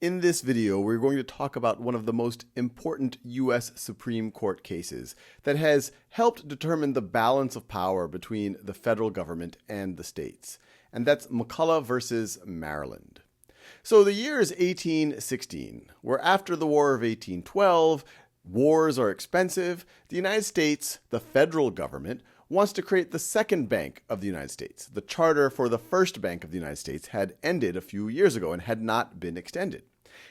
In this video, we're going to talk about one of the most important U.S. Supreme Court cases that has helped determine the balance of power between the federal government and the states, and that's McCulloch versus Maryland. So the year is 1816. We're after the War of 1812. Wars are expensive. The United States, the federal government, wants to create the second bank of the United States. The charter for the first bank of the United States had ended a few years ago and had not been extended.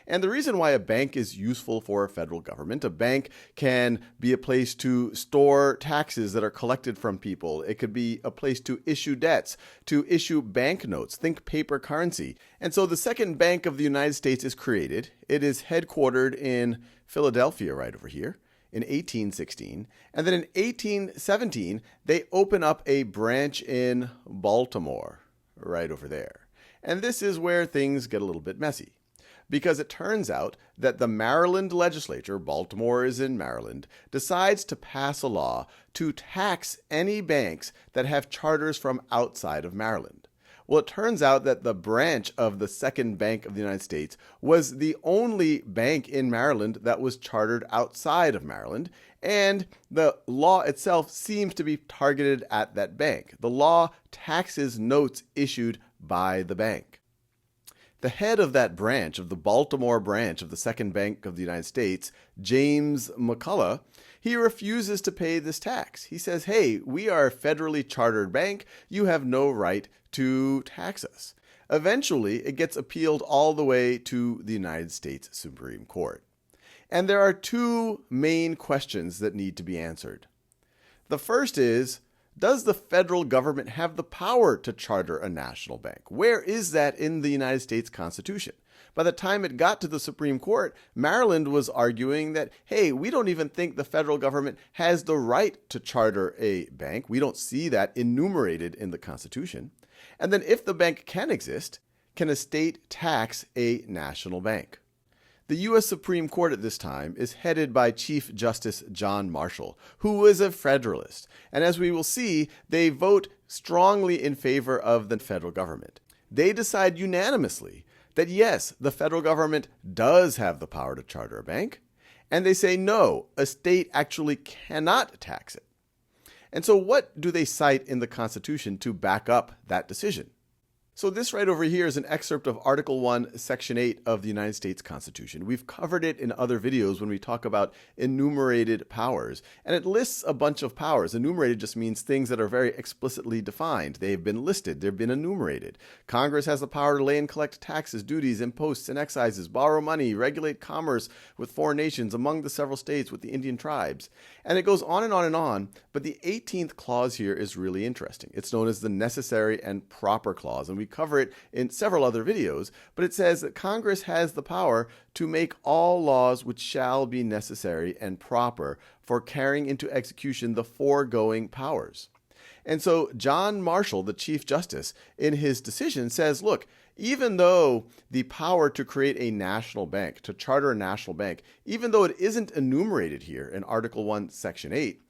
And the reason why a bank is useful for a federal government, a bank can be a place to store taxes that are collected from people. It could be a place to issue debts, to issue banknotes, think paper currency. And so the second bank of the United States is created. It is headquartered in Philadelphia right over here in 1816. And then in 1817, they open up a branch in Baltimore right over there. And this is where things get a little bit messy, because it turns out that the Maryland legislature, Baltimore is in Maryland, decides to pass a law to tax any banks that have charters from outside of Maryland. Well, it turns out that the branch of the second bank of the United States was the only bank in Maryland that was chartered outside of Maryland, and the law itself seems to be targeted at that bank. The law taxes notes issued by the bank. The head of that branch, of the Baltimore branch of the Second Bank of the United States, James McCulloch, he refuses to pay this tax. He says, hey, we are a federally chartered bank. You have no right to tax us. Eventually, it gets appealed all the way to the United States Supreme Court. And there are two main questions that need to be answered. The first is, does the federal government have the power to charter a national bank? Where is that in the United States Constitution? By the time it got to the Supreme Court, Maryland was arguing that, hey, we don't even think the federal government has the right to charter a bank. We don't see that enumerated in the Constitution. And then if the bank can exist, can a state tax a national bank? The U.S. Supreme Court at this time is headed by Chief Justice John Marshall, who is a Federalist. And as we will see, they vote strongly in favor of the federal government. They decide unanimously that yes, the federal government does have the power to charter a bank. And they say no, a state actually cannot tax it. And so what do they cite in the Constitution to back up that decision? So this right over here is an excerpt of Article 1, Section 8 of the United States Constitution. We've covered it in other videos when we talk about enumerated powers. And it lists a bunch of powers. Enumerated just means things that are very explicitly defined. They've been listed. They've been enumerated. Congress has the power to lay and collect taxes, duties, imposts, and excises, borrow money, regulate commerce with foreign nations, among the several states with the Indian tribes. And it goes on and on and on. But the 18th clause here is really interesting. It's known as the Necessary and Proper Clause. And we cover it in several other videos, but it says that Congress has the power to make all laws which shall be necessary and proper for carrying into execution the foregoing powers. And so John Marshall, the Chief Justice, in his decision says, look, even though the power to create a national bank, to charter a national bank, even though it isn't enumerated here in Article 1, Section 8,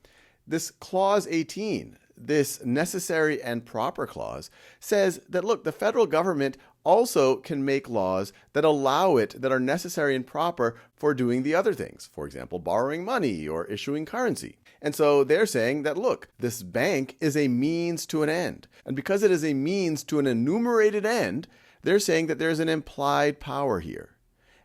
this Clause 18, this necessary and proper clause, says that, look, the federal government also can make laws that allow it, that are necessary and proper for doing the other things. For example, borrowing money or issuing currency. And so they're saying that, look, this bank is a means to an end. And because it is a means to an enumerated end, they're saying that there's an implied power here.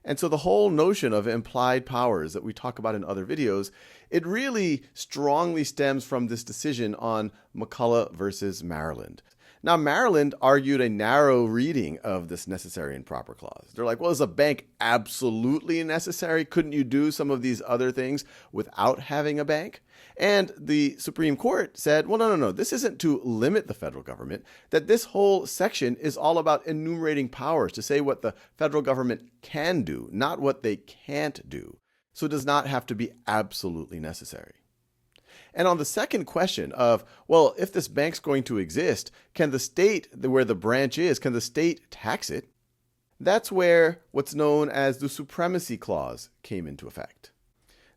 And so the whole notion of implied powers that we talk about in other videos, it really strongly stems from this decision on McCulloch versus Maryland. Now, Maryland argued a narrow reading of this necessary and proper clause. They're like, well, is a bank absolutely necessary? Couldn't you do some of these other things without having a bank? And the Supreme Court said, well, no. This isn't to limit the federal government, that this whole section is all about enumerating powers to say what the federal government can do, not what they can't do. So it does not have to be absolutely necessary. And on the second question of, well, if this bank's going to exist, can the state, where the branch is, can the state tax it? That's where what's known as the Supremacy Clause came into effect.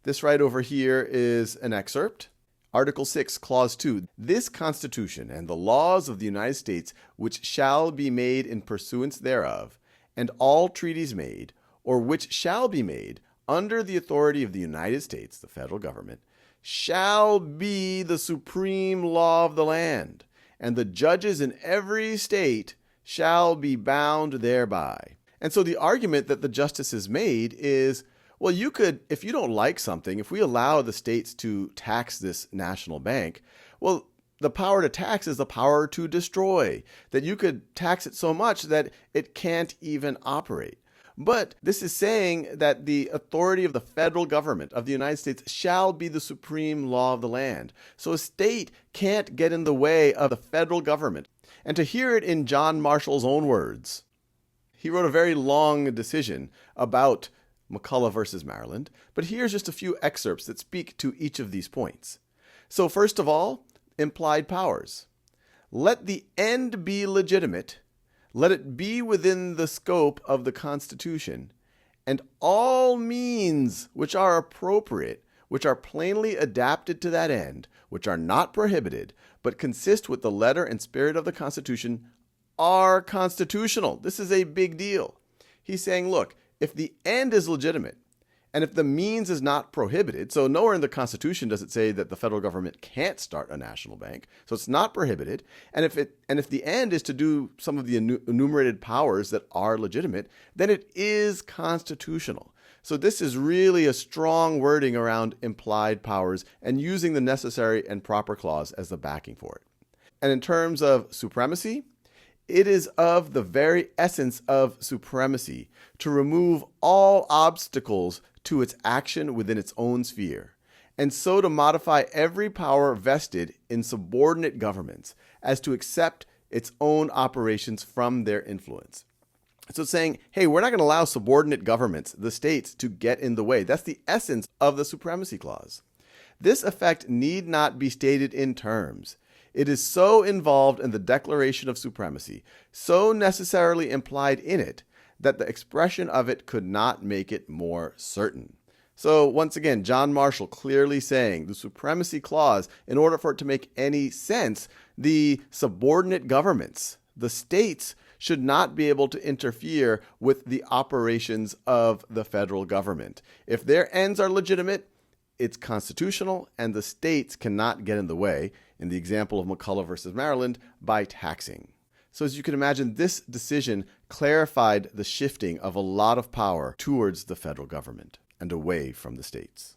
This right over here is an excerpt. Article 6, Clause 2, this Constitution and the laws of the United States which shall be made in pursuance thereof, and all treaties made, or which shall be made under the authority of the United States, the federal government, shall be the supreme law of the land, and the judges in every state shall be bound thereby. And so the argument that the justices made is, well, you could, if you don't like something, if we allow the states to tax this national bank, well, the power to tax is the power to destroy, that you could tax it so much that it can't even operate. But this is saying that the authority of the federal government of the United States shall be the supreme law of the land. So a state can't get in the way of the federal government. And to hear it in John Marshall's own words, he wrote a very long decision about McCulloch versus Maryland, but here's just a few excerpts that speak to each of these points. So first of all, implied powers. Let the end be legitimate. Let it be within the scope of the Constitution, and all means which are appropriate, which are plainly adapted to that end, which are not prohibited, but consist with the letter and spirit of the Constitution, are constitutional. This is a big deal. He's saying, look, if the end is legitimate, and if the means is not prohibited, so nowhere in the Constitution does it say that the federal government can't start a national bank, so it's not prohibited, and if the end is to do some of the enumerated powers that are legitimate, then it is constitutional. So this is really a strong wording around implied powers and using the necessary and proper clause as the backing for it. And in terms of supremacy, it is of the very essence of supremacy to remove all obstacles to its action within its own sphere, and so to modify every power vested in subordinate governments as to accept its own operations from their influence. So it's saying, hey, we're not going to allow subordinate governments, the states, to get in the way. That's the essence of the Supremacy Clause. This effect need not be stated in terms. It is so involved in the declaration of supremacy, so necessarily implied in it, that the expression of it could not make it more certain. So once again, John Marshall clearly saying the Supremacy Clause, in order for it to make any sense, the subordinate governments, the states, should not be able to interfere with the operations of the federal government. If their ends are legitimate, it's constitutional, and the states cannot get in the way, in the example of McCulloch versus Maryland, by taxing. So as you can imagine, this decision clarified the shifting of a lot of power towards the federal government and away from the states.